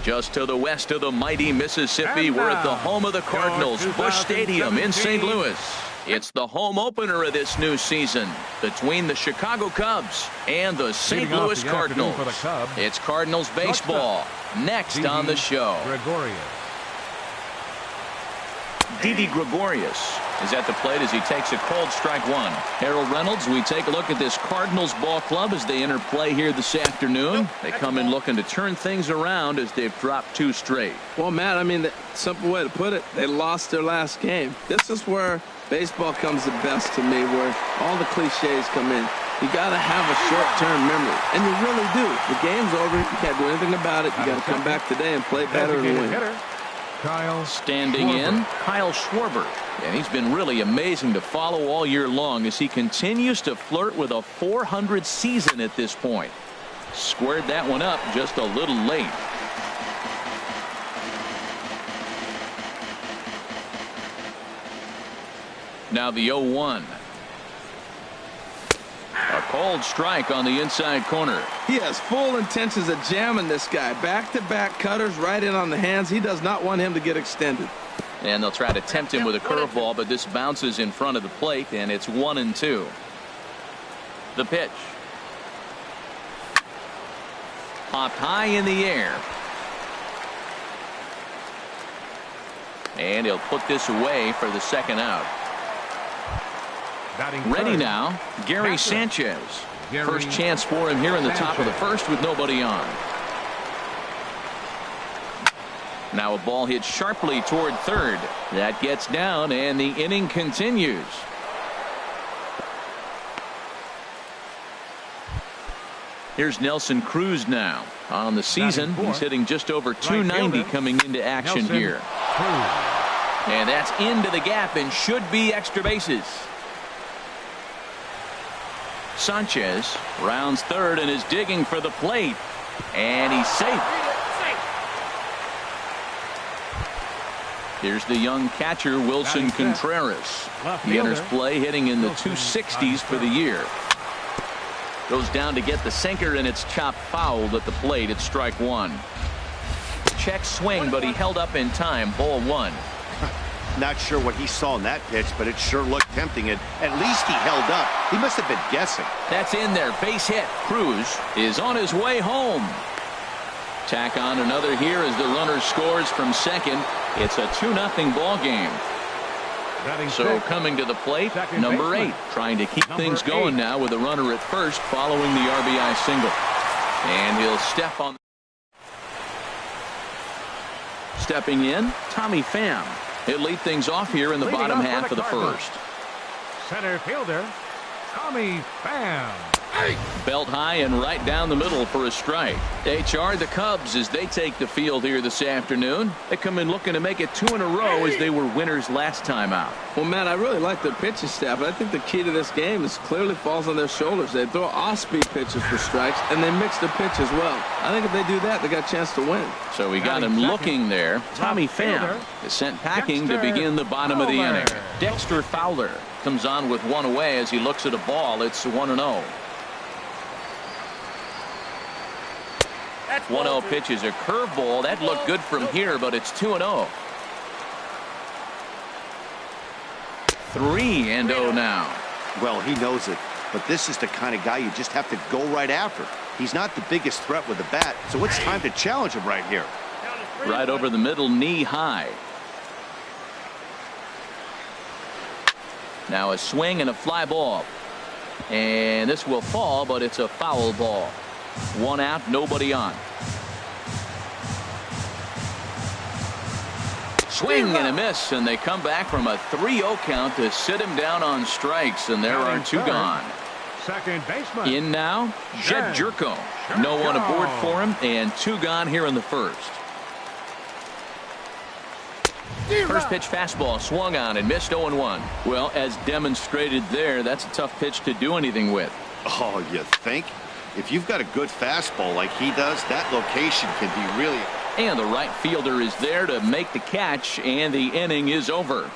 Just to the west of the mighty Mississippi, we're at the home of the Cardinals, Busch Stadium in St. Louis. It's the home opener of this new season between the Chicago Cubs and the St. Louis Cardinals. It's Cardinals baseball next on the show. Didi Gregorius is at the plate as he takes a cold strike one. Harold Reynolds, we take a look at this Cardinals ball club as they enter play here this afternoon. They come in looking to turn things around as they've dropped 2 straight. Well, Matt, I mean, the simple way to put it, they lost their last game. This is where baseball comes the best to me, where all the cliches come in. You got to have a short-term memory, and you really do. The game's over. You can't do anything about it. You got to come back today and play better and win. Standing in, Kyle Schwarber. And he's been really amazing to follow all year long as he continues to flirt with a .400 season at this point. Squared that one up just a little late. Now the 0-1. A cold strike on the inside corner. He has full intentions of jamming this guy. Back-to-back cutters right in on the hands. He does not want him to get extended. And they'll try to tempt him with a curveball, but this bounces in front of the plate, and it's 1-2. The pitch. Popped high in the air. And he'll put this away for the second out. Ready now, Gary Sanchez. First chance for him here in the top of the first with nobody on. Now a ball hit sharply toward third. That gets down, and the inning continues. Here's Nelson Cruz now. On the season, he's hitting just over .290 coming into action here. And that's into the gap and should be extra bases. Sanchez rounds third and is digging for the plate, and he's safe. Here's the young catcher Wilson Contreras. He enters play hitting in the 260s for the year. Goes down to get the sinker, and it's chopped foul at the plate. It's strike one. Check swing, but he held up in time. Ball one. Not sure what he saw in that pitch, but it sure looked tempting, and at least he held up. He must have been guessing. That's in there. Base hit. Cruz is on his way home. Tack on another here as the runner scores from second. It's a 2-0 ball game. So coming to the plate, number 8, trying to keep things going now with a runner at first following the RBI single. And he'll step on. Stepping in, Tommy Pham. He'll lead things off here in the bottom half of the first. Center fielder, Tommy Pham. Belt high and right down the middle for a strike. HR, the Cubs, as they take the field here this afternoon. They come in looking to make it 2 in a row as they were winners last time out. Well, Matt, I really like their pitching staff, but I think the key to this game is clearly falls on their shoulders. They throw off-speed pitches for strikes, and they mix the pitch as well. I think if they do that, they got a chance to win. So we got him looking there. Tommy Pham is sent packing to begin the bottom of the inning. Dexter Fowler comes on with one away as he looks at a ball. It's 1-0. 1-0 pitch is a curveball. That looked good from here, but it's 2-0. 3-0 now. Well, he knows it, but this is the kind of guy you just have to go right after. He's not the biggest threat with the bat, so it's time to challenge him right here. Right over the middle, knee high. Now a swing and a fly ball. And this will fall, but it's a foul ball. 1 out, nobody on. Swing and a miss, and they come back from a 3-0 count to sit him down on strikes, and there are 2 gone. Second baseman. In now, Jed Jerko. No one aboard for him, and 2 gone here in the first. First pitch fastball swung on and missed 0-1. Well, as demonstrated there, that's a tough pitch to do anything with. Oh, you think? If you've got a good fastball like he does, that location can be really. And the right fielder is there to make the catch, and the inning is over.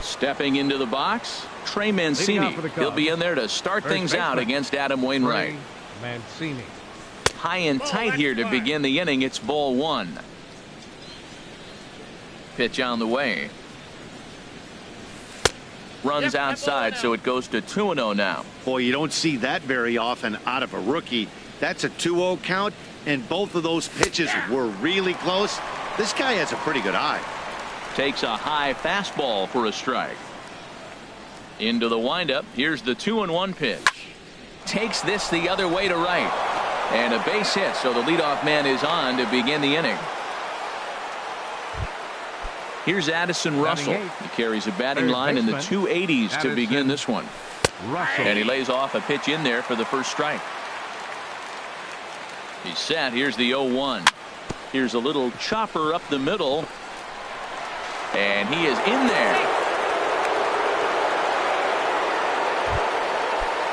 Stepping into the box, Trey Mancini. He'll be in there to start things out against Adam Wainwright. Mancini. High and tight here to begin the inning. It's ball one. Pitch on the way. Runs outside, so it goes to 2-0 now. Boy, you don't see that very often out of a rookie. That's a 2-0 count, and both of those pitches were really close. This guy has a pretty good eye. Takes a high fastball for a strike. Into the windup. Here's the 2-1 pitch. Takes this the other way to right. And a base hit, so the leadoff man is on to begin the inning. Here's Addison Russell. He carries a batting line in the 280s to begin this one. And he lays off a pitch in there for the first strike. He's set. Here's the 0-1. Here's a little chopper up the middle. And he is in there.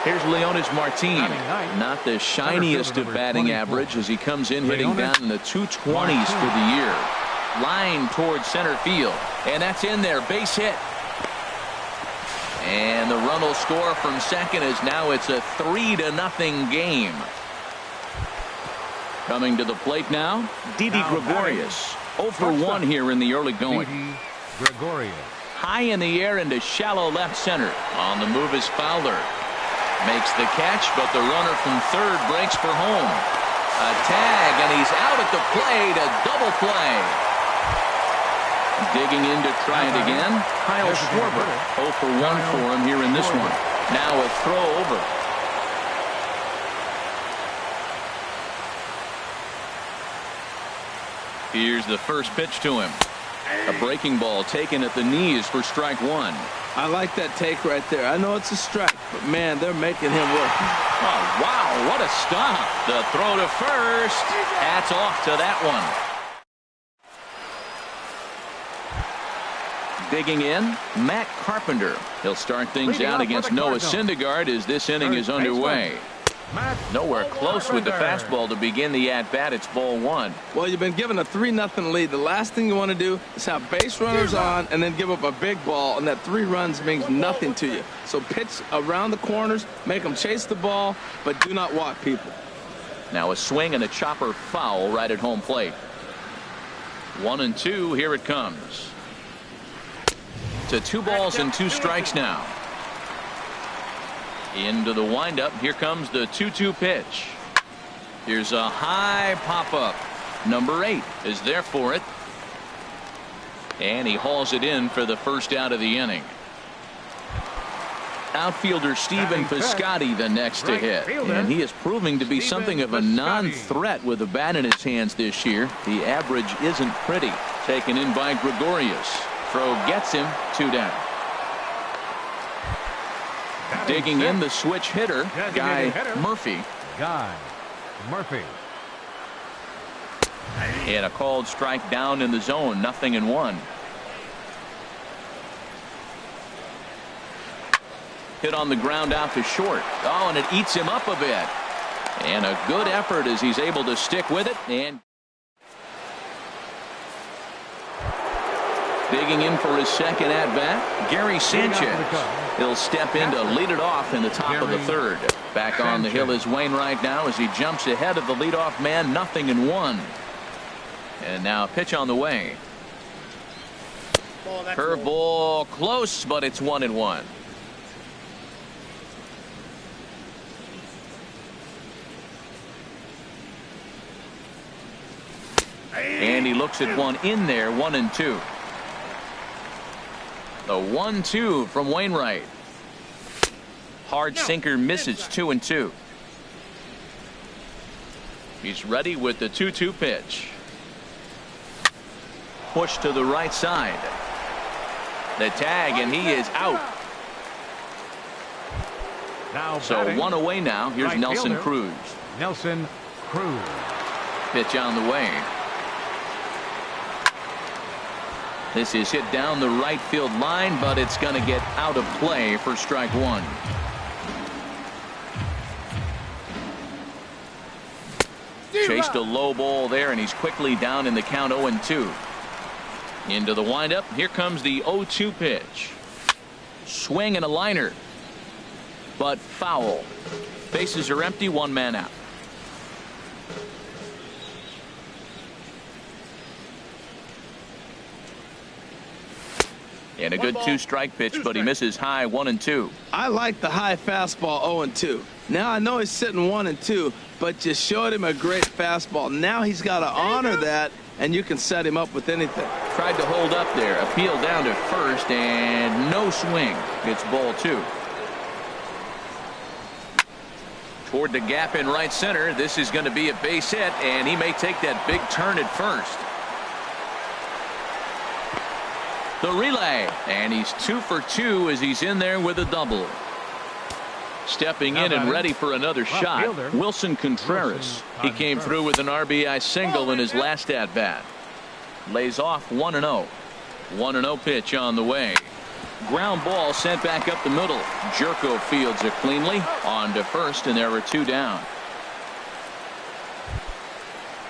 Here's Leonis Martin. Not the shiniest of batting average as he comes in hitting down in the 220s for the year. Line towards center field. And that's in there. Base hit. And the run will score from second as now it's a 3-0 game. Coming to the plate now, Didi Gregorius. 0 for 1 here in the early going. High in the air into shallow left center. On the move is Fowler. Makes the catch, but the runner from third breaks for home. A tag, and he's out at the plate. A double play. Digging in to try it again, Kyle Schwarber. 0 for 1 for him here in this one. Now a throw over. Here's the first pitch to him. A breaking ball taken at the knees for strike one. I like that take right there. I know it's a strike, but man, they're making him work. Oh, wow, what a stop. The throw to first. Hats off to that one. Digging in, Matt Carpenter. He'll start things out against Noah Syndergaard as this inning is underway. Nowhere close with the fastball to begin the at-bat. It's ball one. Well, you've been given a 3-0 lead. The last thing you want to do is have base runners on and then give up a big ball, and that 3 runs means nothing to you. So pitch around the corners, make them chase the ball, but do not walk people. Now a swing and a chopper foul right at home plate. 1-2. Here it comes. To 2 balls and 2 strikes now. Into the windup. Here comes the 2-2 pitch. Here's a high pop-up. Number 8 is there for it. And he hauls it in for the first out of the inning. Outfielder Stephen Piscotty the next to hit. And he is proving to be something of a non-threat with a bat in his hands this year. The average isn't pretty. Taken in by Gregorius. Throw gets him. 2 down. Digging in the switch hitter, Guy Murphy. And a called strike down in the zone. 0-1. Hit on the ground out to short. Oh, and it eats him up a bit. And a good effort as he's able to stick with it. And digging in for his second at-bat, Gary Sanchez. He'll step in to lead it off in the top of the third. Back on the hill is Wainwright now as he jumps ahead of the leadoff man. 0-1. And now a pitch on the way. Curveball close, but it's 1-1. And he looks at one in there. 1-2. The 1-2 from Wainwright. Hard sinker misses. 2-2. He's ready with the 2-2 pitch. Push to the right side. The tag, and he is out. So 1 away now. Here's Nelson Cruz. Pitch on the way. This is hit down the right field line, but it's going to get out of play for strike one. Chased a low ball there, and he's quickly down in the count. 0-2. Into the windup. Here comes the 0-2 pitch. Swing and a liner, but foul. Bases are empty, one man out. And a good two-strike pitch, but he misses high 1-2. I like the high fastball 0-2. Now I know he's sitting 1-2, but you showed him a great fastball. Now he's got to honor that, and you can set him up with anything. Tried to hold up there. Appeal down to first, and no swing. It's ball 2. Toward the gap in right center. This is going to be a base hit, and he may take that big turn at first. The relay, and he's 2 for 2 as he's in there with a double. Stepping in and ready for another shot, Wilson Contreras. He came through with an RBI single in his last at-bat. Lays off 1-0. 1-0 pitch on the way. Ground ball sent back up the middle. Jerko fields it cleanly. On to first, and there are 2 down.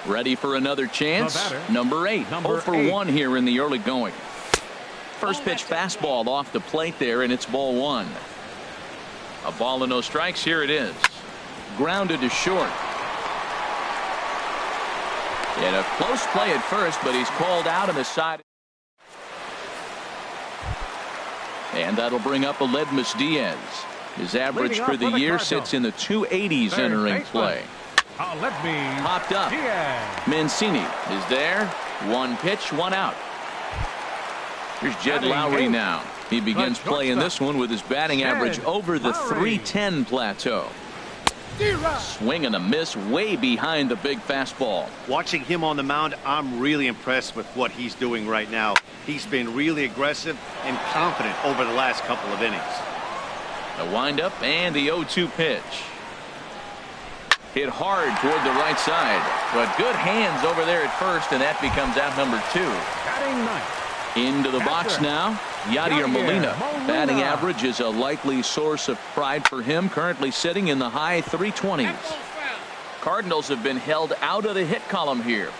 Ready for another chance. Number 8. 0 for 1 here in the early going. First pitch fastball off the plate there, and it's ball 1. A ball and no strikes. Here it is. Grounded to short. And a close play at first, but he's called out on the side. And that'll bring up Aledmus Diaz. His average for the year sits in the 280s entering play. Popped up. Mancini is there. 1 pitch, 1 out. Here's Jed Lowry now. He begins playing this one with his batting average over the 310 plateau. Swing and a miss way behind the big fastball. Watching him on the mound, I'm really impressed with what he's doing right now. He's been really aggressive and confident over the last couple of innings. The windup and the 0-2 pitch. Hit hard toward the right side, but good hands over there at first, and that becomes out number 2. Batting ninth. Into the box now, Yadier Molina. Batting average is a likely source of pride for him, currently sitting in the high 320s. Cardinals have been held out of the hit column here.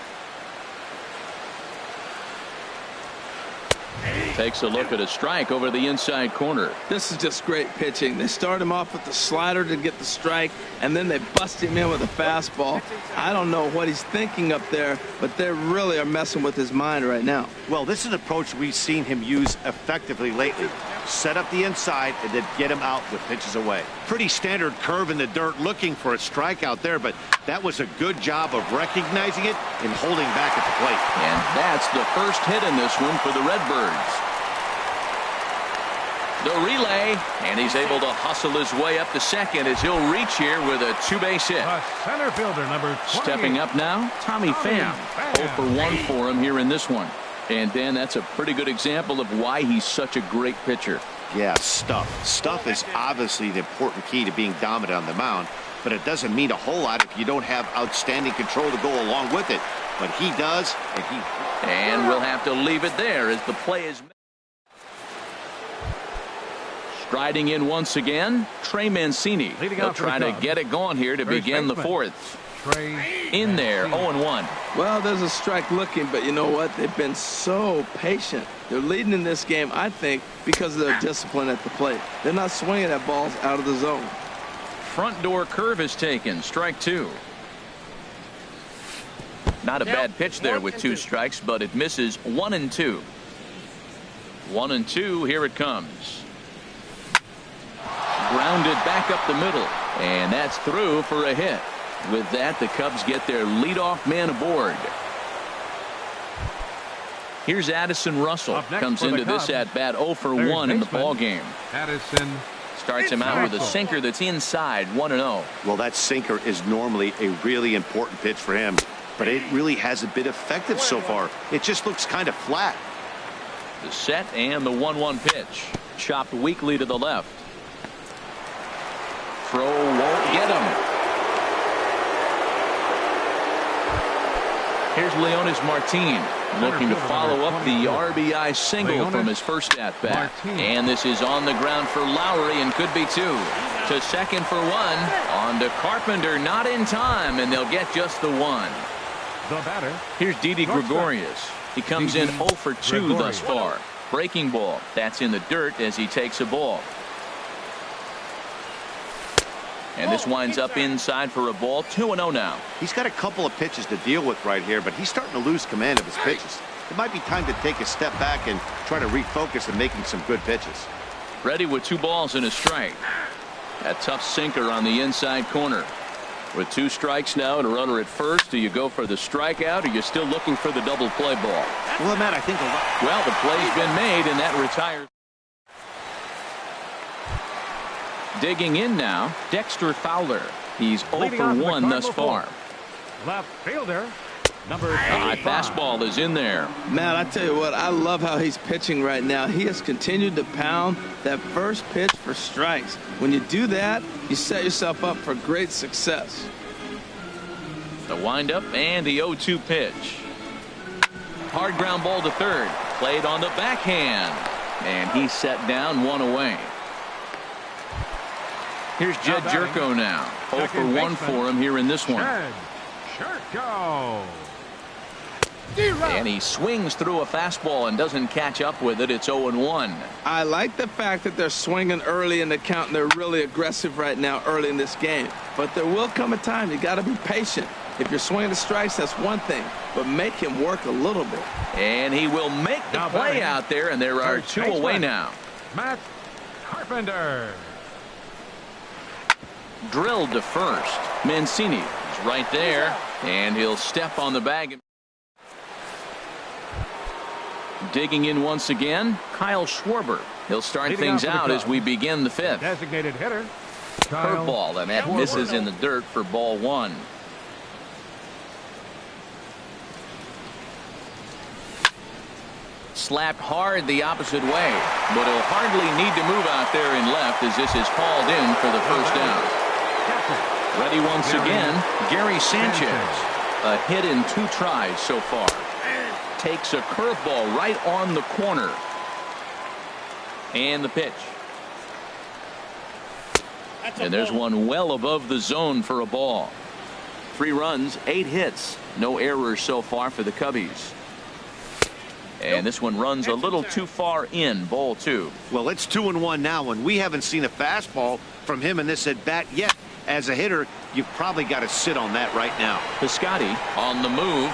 Takes a look at a strike over the inside corner. This is just great pitching. They start him off with the slider to get the strike, and then they bust him in with a fastball. I don't know what he's thinking up there, but they really are messing with his mind right now. Well, this is an approach we've seen him use effectively lately. Set up the inside and then get him out with pitches away. Pretty standard curve in the dirt, looking for a strikeout there, but that was a good job of recognizing it and holding back at the plate. And that's the first hit in this one for the Redbirds. The relay, and he's able to hustle his way up to second as he'll reach here with a 2-base hit. Center fielder number 28. Stepping up now, Tommy Pham. 0 for 1 for him here in this one. And Dan, that's a pretty good example of why he's such a great pitcher. Yeah, stuff. Stuff is obviously the important key to being dominant on the mound, but it doesn't mean a whole lot if you don't have outstanding control to go along with it. But he does, and we'll have to leave it there as the play is made. Striding in once again, Trey Mancini. He'll try to get it going here to begin the 4th. In there, 0-1. Well, there's a strike looking, but you know what? They've been so patient. They're leading in this game, I think, because of their discipline at the plate. They're not swinging at balls out of the zone. Front door curve is taken. Strike 2. Not a bad pitch there with 2 strikes, but it misses 1-2. 1-2. Here it comes. Grounded back up the middle, and that's through for a hit. With that, the Cubs get their leadoff man aboard. Here's Addison Russell. Comes into this at-bat 0 for 1 in the ballgame. Addison starts him out with a sinker that's inside, 1-0. Well, that sinker is normally a really important pitch for him, but it really hasn't been effective so far. It just looks kind of flat. The set and the 1-1 pitch. Chopped weakly to the left. Throw won't get him. Here's Leonis Martin looking to follow up the RBI single from his first at-bat. And this is on the ground for Lowry and could be 2. To second for 1. On to Carpenter, not in time, and they'll get just the 1. The batter. Here's Didi Gregorius. He comes in 0 for 2 thus far. Breaking ball. That's in the dirt as he takes a ball. And this winds up inside for a ball. 2-0 now. He's got a couple of pitches to deal with right here, but he's starting to lose command of his pitches. It might be time to take a step back and try to refocus on making some good pitches. Ready with 2 balls and a strike. That tough sinker on the inside corner. With 2 strikes now and a runner at first, do you go for the strikeout, or are you still looking for the double play ball? Well, Matt, I think well, the play's been made, and that retires. Digging in now, Dexter Fowler. He's 0 for 1 thus far. Left fielder, number 85. High fastball is in there. Man, I tell you what, I love how he's pitching right now. He has continued to pound that first pitch for strikes. When you do that, you set yourself up for great success. The windup and the 0-2 pitch. Hard ground ball to third. Played on the backhand. And he's set down, 1 away. Here's Jed Jerko now. 0 for 1 for him here in this one. Jerko. And he swings through a fastball and doesn't catch up with it. It's 0-1. I like the fact that they're swinging early in the count, and they're really aggressive right now early in this game. But there will come a time you got to be patient. If you're swinging the strikes, that's one thing, but make him work a little bit. And he will make the play out there, and there are 2 away now. Matt Carpenter. Drilled to first. Mancini is right there, and he'll step on the bag. Digging in once again, Kyle Schwarber. He'll start things out as we begin the 5th. Designated hitter. Curveball, and that misses in the dirt for ball 1. Slapped hard the opposite way, but he'll hardly need to move out there in left as this is hauled in for the first down. Ready once again, Gary Sanchez. A hit in 2 tries so far. Takes a curveball right on the corner. And the pitch. And there's one well above the zone for a ball. 3 runs, 8 hits. No errors so far for the Cubbies. And this one runs a little too far in, ball 2. Well, it's 2-1 now, and we haven't seen a fastball from him in this at bat yet. As a hitter, you've probably got to sit on that right now. Piscotty on the move.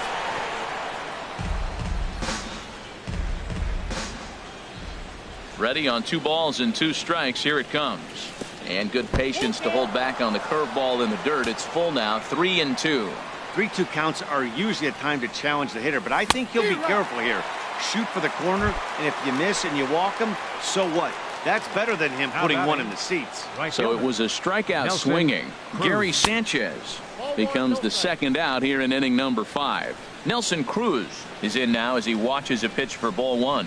Ready on 2 balls and 2 strikes. Here it comes. And good patience to hold back on the curveball in the dirt. It's full now, 3-2. 3-2 counts are usually a time to challenge the hitter, but I think he'll be careful here. Shoot for the corner, and if you miss and you walk him, so what? That's better than him putting one in the seats. So it was a strikeout swinging. Gary Sanchez becomes the 2nd out here in inning number 5. Nelson Cruz is in now as he watches a pitch for ball 1.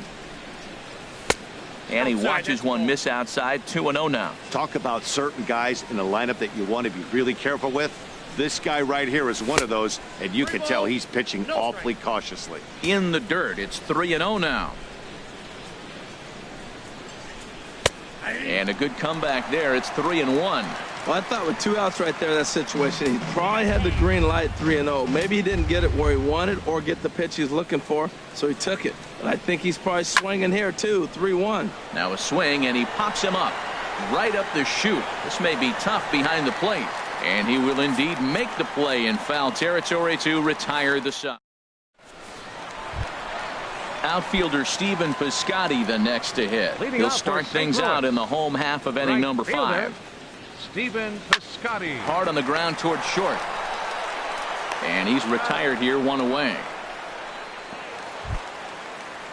And he watches one miss outside. 2-0 now. Talk about certain guys in the lineup that you want to be really careful with. This guy right here is one of those, and you can tell he's pitching awfully cautiously. In the dirt, it's 3-0 now. And a good comeback there. It's 3-1. Well, I thought with 2 outs right there, that situation, he probably had the green light 3-0. Maybe he didn't get it where he wanted or get the pitch he's looking for, so he took it. But I think he's probably swinging here, too, 3-1. Now a swing, and he pops him up right up the chute. This may be tough behind the plate. And he will indeed make the play in foul territory to retire the side. Outfielder Stephen Piscotty the next to hit. He'll start things out in the home half of inning number 5. Stephen Piscotty. Hard on the ground toward short. And he's retired here, 1 away.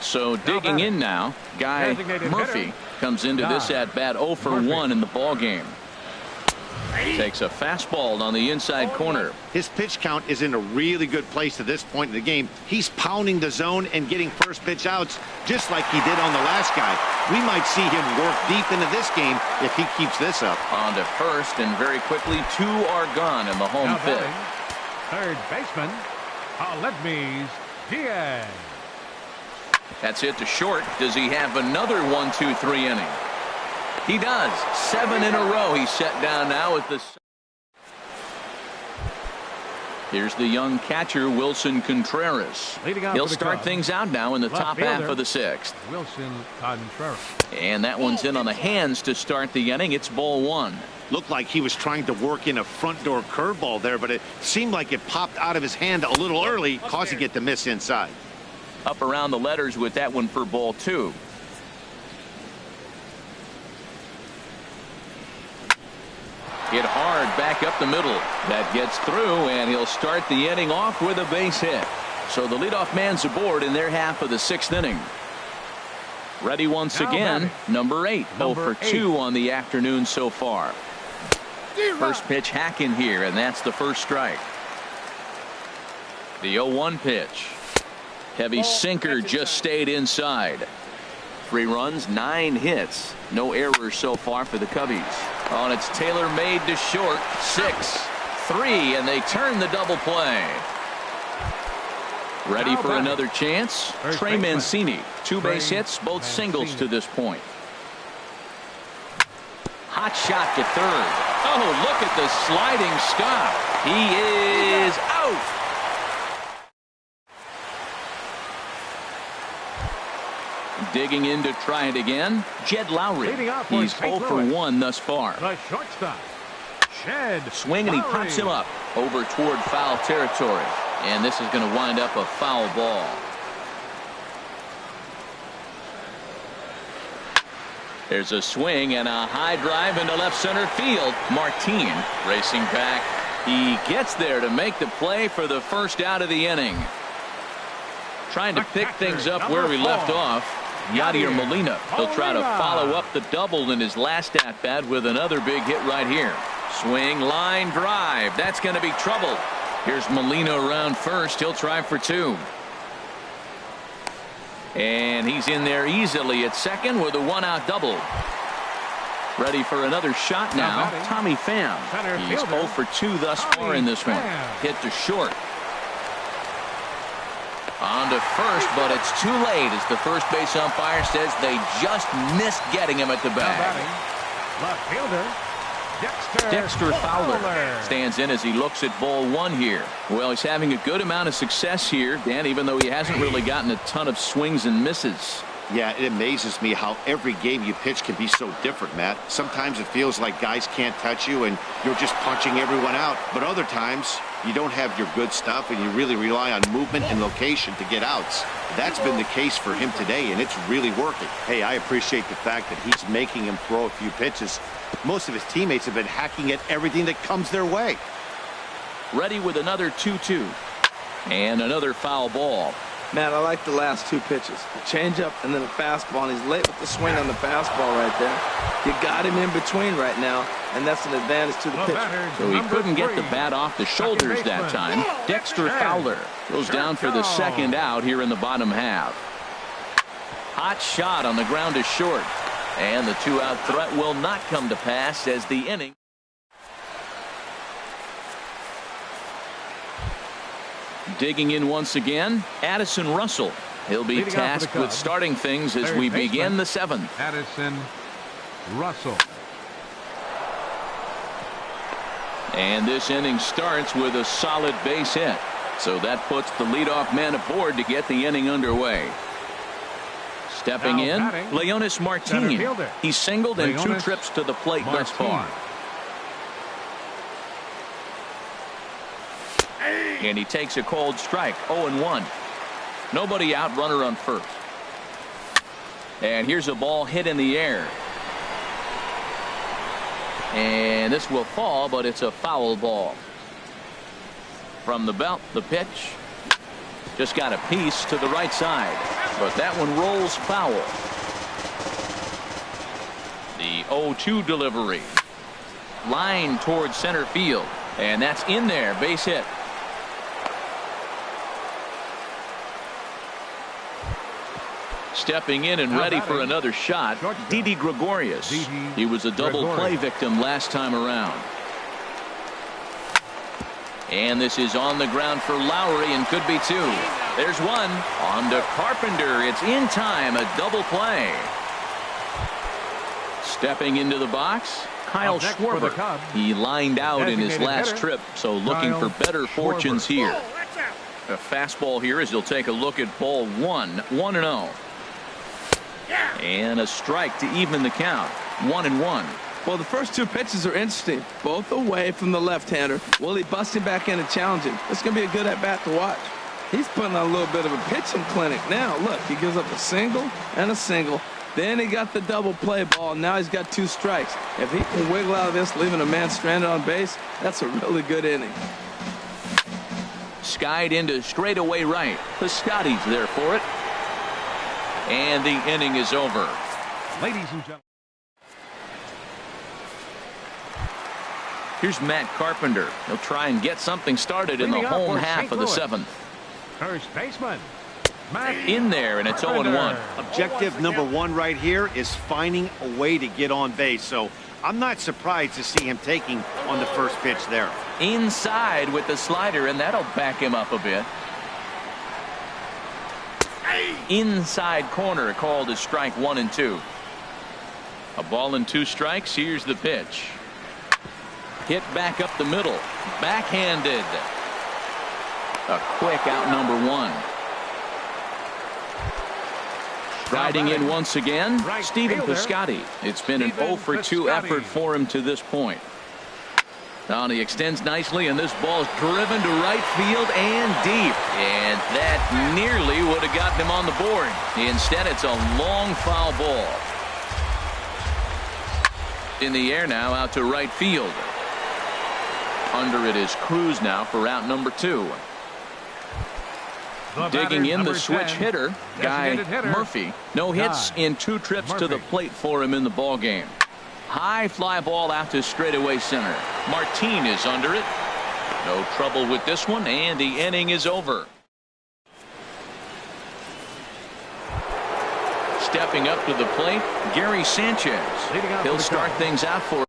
So digging in now, Guy Murphy comes into this at bat 0 for 1 in the ball game. Takes a fastball on the inside corner. His pitch count is in a really good place at this point in the game. He's pounding the zone and getting first pitch outs just like he did on the last guy. We might see him work deep into this game if he keeps this up. On to first, and very quickly 2 are gone in the home 5th. Third baseman, Aledmys Diaz. That's it to short. Does he have another 1-2-3 inning? He does. 7 in a row. He's set down now with the Here's the young catcher, Wilson Contreras. He'll start things out now in the top half of the sixth. Wilson Contreras. And that one's in on the hands to start the inning. It's ball one. Looked like he was trying to work in a front door curveball there, but it seemed like it popped out of his hand a little early, causing it to miss inside. Up around the letters with that one for ball two. Hit hard back up the middle. That gets through, and he'll start the inning off with a base hit. So the leadoff man's aboard in their half of the sixth inning. Ready once again, number 8. 0 for 2 on the afternoon so far. First pitch hacking here, and that's the first strike. The 0-1 pitch. Heavy sinker just stayed inside. 3 runs, 9 hits. No errors so far for the Cubbies. Oh, and it's tailor-made to short. 6-3, and they turn the double play. Ready for another chance? Trey Mancini. 2 base hits, both singles to this point. Hot shot to third. Oh, look at the sliding stop. He is out. Digging in to try it again, Jed Lowry. He's 0 for 1 thus far. The shortstop, Jed Swing, and he pops him up over toward foul territory. And this is going to wind up a foul ball. There's a swing and a high drive into left center field. Martin racing back. He gets there to make the play for the first out of the inning. Trying to pick things up where we left off. Yadier Molina. He'll try to follow up the double in his last at-bat with another big hit right here. Swing, line drive. That's going to be trouble. Here's Molina around first. He'll try for 2. And he's in there easily at second with a 1-out double. Ready for another shot now. Tommy Pham. He's 0 for 2 thus far in this one. Hit to short. On to first, but it's too late as the first base umpire says they just missed getting him at the bag. Left fielder, Dexter Fowler stands in as he looks at ball 1 here. Well, he's having a good amount of success here, Dan, even though he hasn't really gotten a ton of swings and misses. Yeah, it amazes me how every game you pitch can be so different, Matt. Sometimes it feels like guys can't touch you and you're just punching everyone out. But other times you don't have your good stuff and you really rely on movement and location to get outs. That's been the case for him today, and it's really working. Hey, I appreciate the fact that he's making him throw a few pitches. Most of his teammates have been hacking at everything that comes their way. Ready with another 2-2. And another foul ball. Matt, I like the last 2 pitches. A changeup and then a fastball, and he's late with the swing on the fastball right there. You got him in between right now, and that's an advantage to the pitcher. So he couldn't get the bat off the shoulders that time. Dexter Fowler goes down for the second out here in the bottom half. Hot shot on the ground to short. And the 2-out threat will not come to pass as the inning. Digging in once again, Addison Russell. He'll be tasked with starting things as we begin the 7th. Addison Russell. And this inning starts with a solid base hit. So that puts the leadoff man aboard to get the inning underway. Stepping in, Leonis Martin. He's singled in 2 trips to the plate thus far. And he takes a cold strike. 0-1. Nobody out, runner on first. And here's a ball hit in the air. And this will fall, but it's a foul ball. From the belt, the pitch. Just got a piece to the right side. But that one rolls foul. The 0-2 delivery. Line towards center field. And that's in there. Base hit. Stepping in and ready for another shot, Didi Gregorius. He was a double play victim last time around. And this is on the ground for Lowry and could be 2. There's 1. On to Carpenter. It's in time. A double play. Stepping into the box, Kyle Up next for the Schwarber. Cubs, He lined out in his designated last hitter, trip, so looking for Kyle better fortunes Schwarber. here. A fastball here as he'll take a look at ball 1-0. And a strike to even the count. 1-1. Well, the first two pitches are interesting, both away from the left-hander. Will he bust him back in and challenge him? It's going to be a good at-bat to watch. He's putting on a little bit of a pitching clinic now. Look, he gives up a single and a single. Then he got the double play ball. Now he's got 2 strikes. If he can wiggle out of this, leaving a man stranded on base, that's a really good inning. Skied into straightaway right. Piscotty's there for it. And the inning is over. Ladies and gentlemen. Here's Matt Carpenter. He'll try and get something started in the Leading up home for half St. of the Louis. 7th. First baseman, Matt In there, and it's 0-1. Objective number 1 right here is finding a way to get on base. So I'm not surprised to see him taking on the first pitch there. Inside with the slider, and that'll back him up a bit. Inside corner called as strike 1 and 2. A ball and 2 strikes. Here's the pitch. Hit back up the middle. Backhanded. A quick out number 1. Riding in once again, Right Stephen fielder, Piscotty. It's been an 0 for 2 Piscotty. effort for him to this point. Now he extends nicely, and this ball is driven to right field and deep. And that nearly would have gotten him on the board. Instead, it's a long foul ball. In the air now, out to right field. Under it is Cruz now for out number 2. The Digging batter, in the number switch 10, hitter, Guy designated hitter, Murphy. No hits Guy in 2 trips to the Murphy. plate for him in the ball game. High fly ball out to straightaway center. Martin is under it. No trouble with this one, and the inning is over. Stepping up to the plate, Gary Sanchez. Leading off He'll for the start Cubs. things out for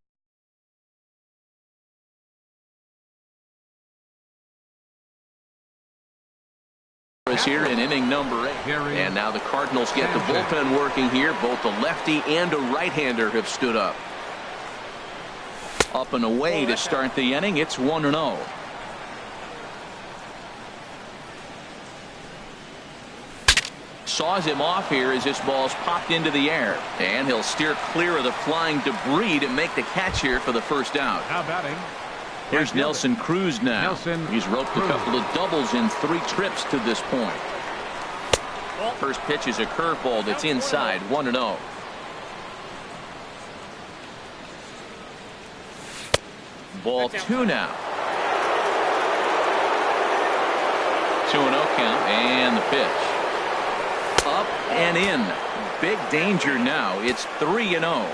us here in inning number 8. Gary And now the Cardinals get the Sanchez. bullpen working here. Both a lefty and a right-hander have stood up. Up and away to start the inning. It's 1-0. Saws him off here as this ball's popped into the air. And he'll steer clear of the flying debris to make the catch here for the first out. Now batting. Here's Right Nelson Cruz now. Nelson He's roped Cruz. a couple of doubles in 3 trips to this point. First pitch is a curveball that's inside. 1-0. Ball 2 now. 2-0 count, and the pitch. Up and in. Big danger now. It's 3-0.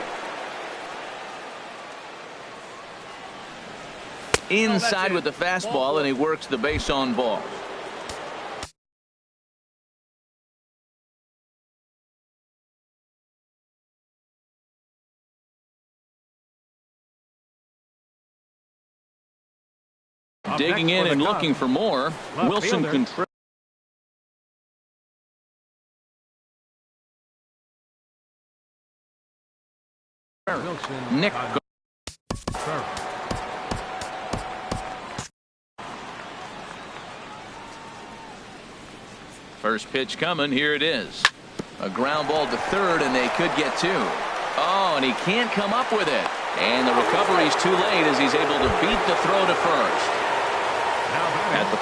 Inside with the fastball, and he works the base on ball. Up Digging next in for and the looking Cubs. for more. Left Wilson fielder. Contreras. Wilson Nick Contreras. First pitch coming. Here it is. A ground ball to third, and they could get 2. Oh, and he can't come up with it. And the recovery's too late as he's able to beat the throw to first. Now batting. At the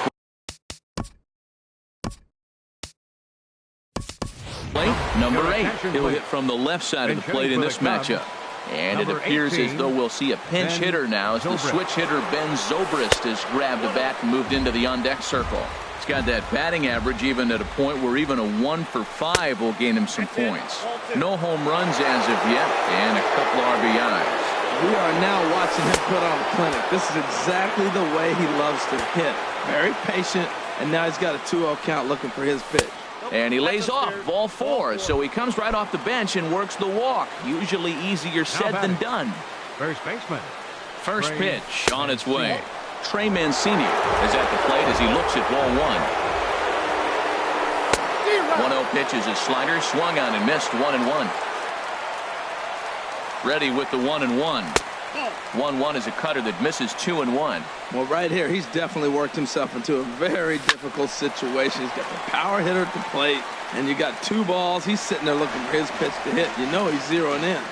plate, number 8. He'll hit from the left side of the plate in this matchup. And it Number appears as 18, though we'll see a pinch Ben hitter now as the Zobrist. switch hitter Ben Zobrist has grabbed a bat and moved into the on-deck circle. He's got that batting average even at a point where even a 1 for 5 will gain him some points. No home runs as of yet, and a couple RBIs. We are now watching him put on a clinic. This is exactly the way he loves to hit. Very patient, and now he's got a 2-0 count looking for his pitch. And he lays off ball 4, so he comes right off the bench and works the walk. Usually easier said than done. First baseman. First Trey pitch on its way. Trey Mancini is at the plate as he looks at ball 1. 1-0 pitch is a slider, swung on and missed. 1-1. Ready with the 1-1. 1-1 is a cutter that misses 2-1. Well, right here, he's definitely worked himself into a very difficult situation. He's got the power hitter at the plate, and you got 2 balls. He's sitting there looking for his pitch to hit. You know he's zeroing in.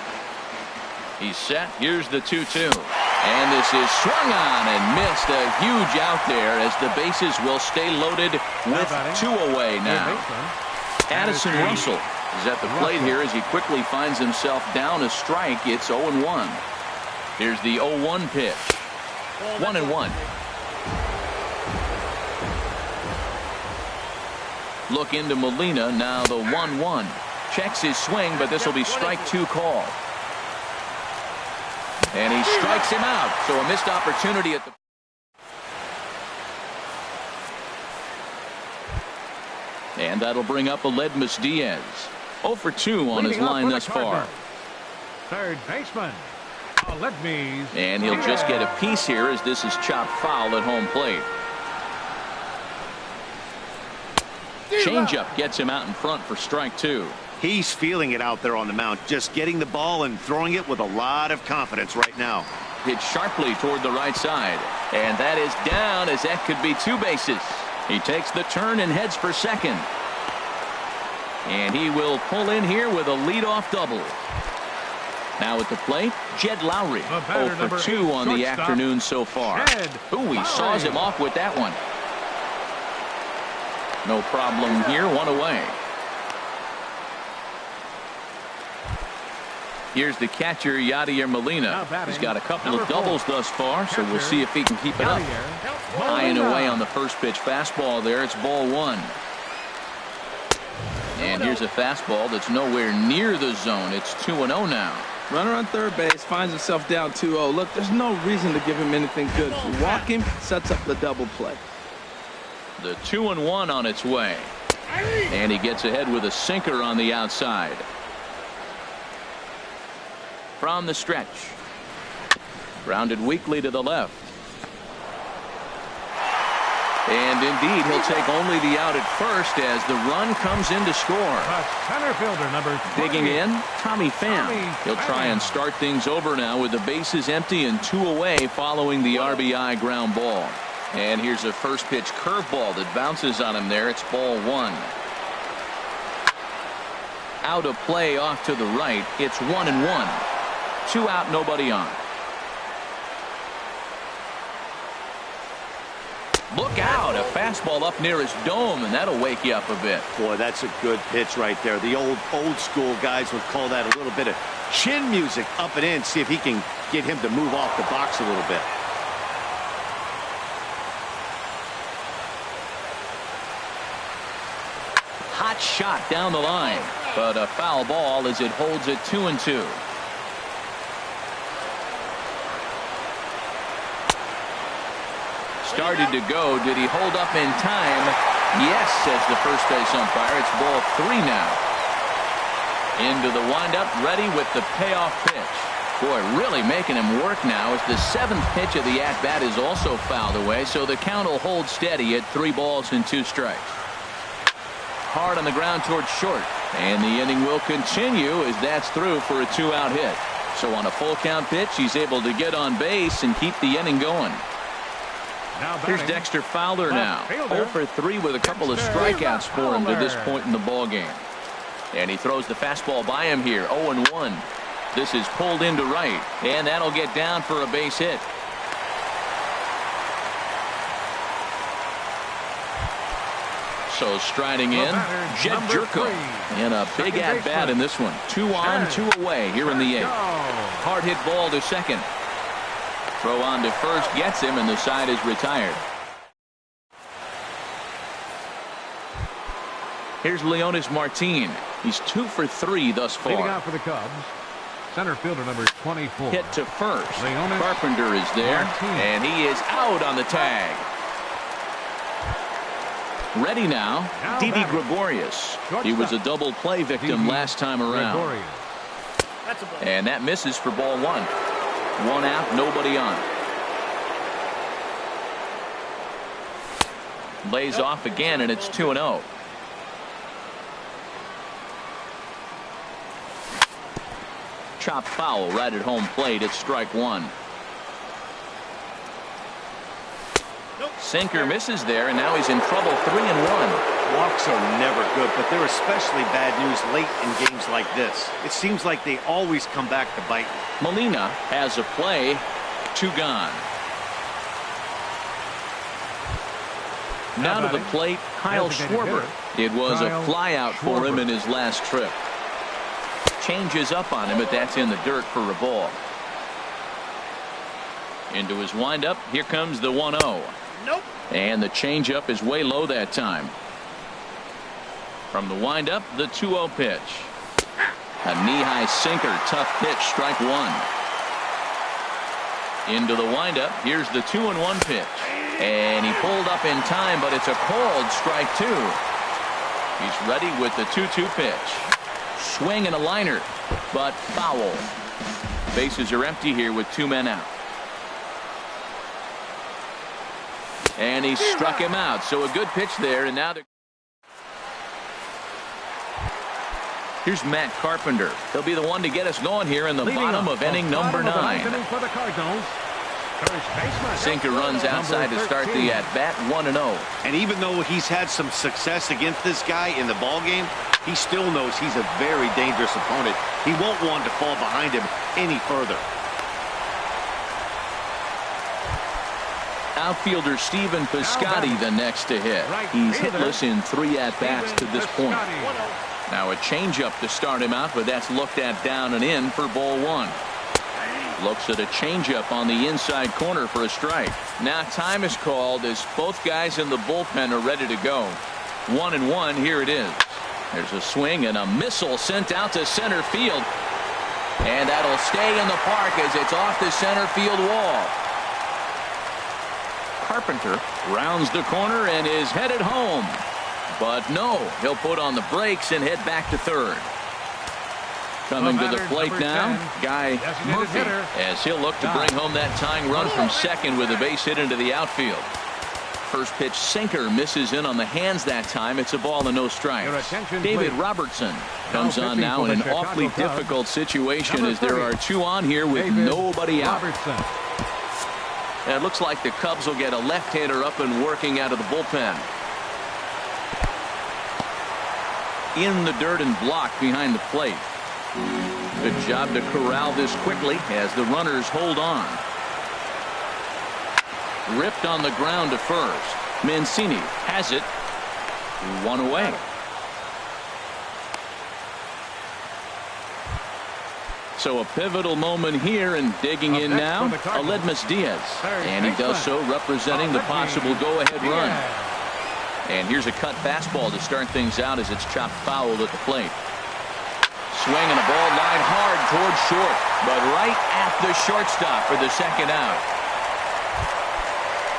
He's set. Here's the 2-2. And this is swung on and missed. A huge out there as the bases will stay loaded with 2 away now. Addison Russell is at the plate here as he quickly finds himself down a strike. It's 0-1. Here's the 0-1 pitch. 1-1. Look into Molina. Now the 1-1. Checks his swing, but this will be strike 2 call. And he strikes him out. So a missed opportunity at the... And that'll bring up Aledmus Diaz. 0 for 2 on his line thus far. Third baseman, Aledmus. And he'll just get a piece here as this is chopped foul at home plate. Changeup gets him out in front for strike 2. He's feeling it out there on the mound, just getting the ball and throwing it with a lot of confidence right now. Hit sharply toward the right side. And that is down as that could be 2 bases. He takes the turn and heads for second. And he will pull in here with a leadoff double. Now at the plate, Jed Lowry. 0 for 2 on the afternoon so far. Ooh, he saws him off with that one. No problem here, 1 away. Here's the catcher, Yadier Molina. He's got a couple of doubles thus far, so we'll see if he can keep it up. High and away on the first pitch fastball there. It's ball 1. And here's a fastball that's nowhere near the zone. It's 2-0 now. Runner on third base finds himself down 2-0. Look, there's no reason to give him anything good. If you walk him, sets up the double play. The 2-1 on its way. And he gets ahead with a sinker on the outside. From the stretch. Grounded weakly to the left. And indeed, he'll take only the out at first as the run comes in to score. Center fielder number 20. Digging in, Tommy Pham. He'll try and start things over now with the bases empty and 2 away following the RBI ground ball. And here's a first pitch curveball that bounces on him there. It's ball 1. Out of play off to the right. It's 1-1. 2 out, nobody on. Look out, a fastball up near his dome, and that'll wake you up a bit. Boy, that's a good pitch right there. The old school guys would call that a little bit of chin music up and in. See if he can get him to move off the box a little bit. Hot shot down the line, but a foul ball as it holds it 2-2. Started to go. Did he hold up in time? Yes, says the first base umpire. It's ball 3 now. Into the windup, ready with the payoff pitch. Boy, really making him work now as the 7th pitch of the at-bat is also fouled away, so the count will hold steady at 3 balls and 2 strikes. Hard on the ground towards short, and the inning will continue as that's through for a 2-out hit. So on a full count pitch, he's able to get on base and keep the inning going. Here's Dexter Fowler now. 0 for 3 with a couple of strikeouts for him to this point in the ball game. And he throws the fastball by him here. 0-1. This is pulled into right, and that'll get down for a base hit. So striding in, Jed Jerko. And a big at-bat in this one. 2 on, 2 away here in the 8th. Hard hit ball to second. Throw on to first gets him, and the side is retired. Here's Leonis Martin. He's 2 for 3 thus far. Leading out for the Cubs, center fielder number 24. Hit to first. Leonis Carpenter is there, Martin. and he is out on the tag. Ready now, Didi Gregorius. He was a double play victim last time around. And that misses for ball 1. 1 out, nobody on. Lays off again, and it's 2-0. chopped foul right at home plate. It's strike one. Sinker misses there, and now he's in trouble. 3-1. Walks are never good, but they're especially bad news late in games like this. It seems like they always come back to bite. Molina has a play. 2 gone. Now to the plate, Kyle Schwarber. It was a flyout for him in his last trip. Changes up on him, but that's in the dirt for a ball. Into his windup. Here comes the 1-0. Nope. And the changeup is way low that time. From the windup, the 2-0 pitch. A knee-high sinker, tough pitch, strike one. Into the windup, here's the 2-1 pitch. And he pulled up in time, but it's a called strike two. He's ready with the 2-2 pitch. Swing and a liner, but foul. Bases are empty here with 2 men out. And he struck him out, so a good pitch there, and now they're... Here's Matt Carpenter. He'll be the one to get us going here in the bottom of inning number 9. Sinker runs outside to start the at-bat, 1-0. And even though he's had some success against this guy in the ballgame, he still knows he's a very dangerous opponent. He won't want to fall behind him any further. Outfielder Stephen Piscotty the next to hit. He's hitless in 3 at-bats to this point. Now a changeup to start him out, but that's looked at down and in for ball 1. Looks at a changeup on the inside corner for a strike. Now time is called as both guys in the bullpen are ready to go. 1-1, here it is. There's a swing and a missile sent out to center field. And that'll stay in the park as it's off the center field wall. Carpenter rounds the corner and is headed home. But no, he'll put on the brakes and head back to third. Coming to the plate now, Guy Murphy, as he'll look to bring home that tying run from second with a base hit into the outfield. First pitch sinker misses in on the hands that time. It's a ball and no strikes. David Robertson comes on now in an awfully difficult situation as there are 2 on here with nobody out. And it looks like the Cubs will get a left-hander up and working out of the bullpen. In the dirt and blocked behind the plate. Good job to corral this quickly as the runners hold on. Ripped on the ground to first. Mancini has it. 1 away. So a pivotal moment here, and digging in now, Aledmus Diaz. And he does so representing the possible go-ahead run. And here's a cut fastball to start things out as it's chopped foul at the plate. Swing and a ball line hard towards short, but right at the shortstop for the second out.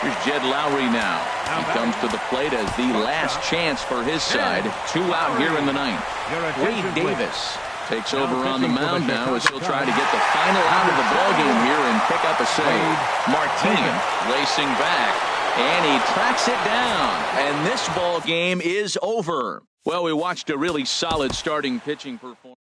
Here's Jed Lowry now. He comes to the plate as the last chance for his side. 2 out here in the 9th. Wade Davis takes over on the mound now as he'll try to get the final out of the ballgame here and pick up a save. Martin racing back, and he tracks it down. And this ball game is over. Well, we watched a really solid starting pitching performance.